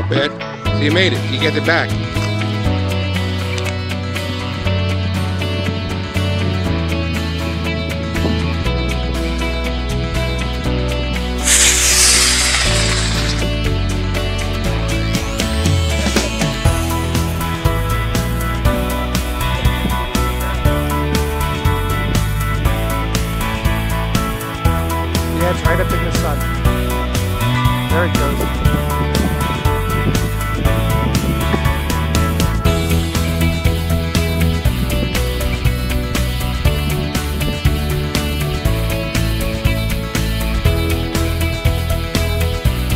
bad. So you made it. You get it back. Yeah, it's right up in the sun. There it goes.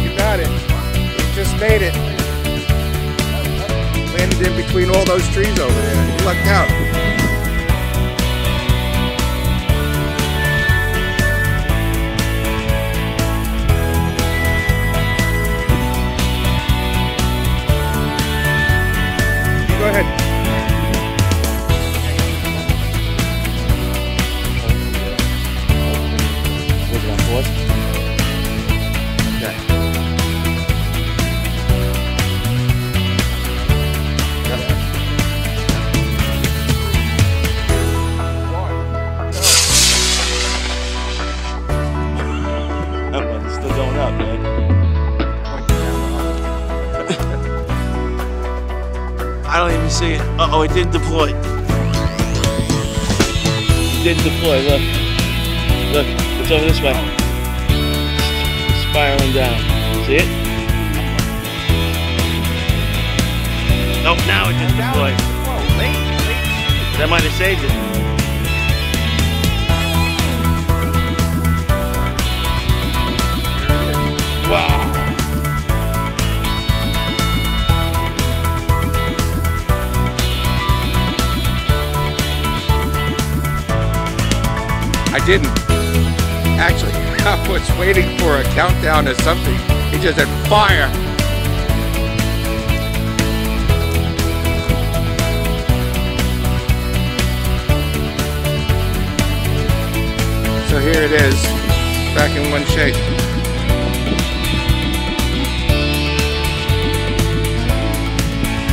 You got it. You just made it. Landed in between all those trees over there. You lucked out. Go ahead. Was it on fourth? Okay. It's still going up, man. I don't even see it. Uh-oh, it didn't deploy. It didn't deploy, look. Look, it's over this way. It's spiraling down. See it? Oh, now it just deployed. That might have saved it. Wow. I didn't. Actually, I was waiting for a countdown or something. He just said, fire! So here it is, back in one shape.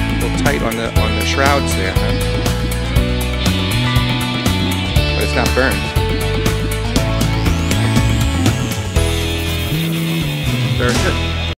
A little tight on the shrouds there, huh? But it's not burned. Very good.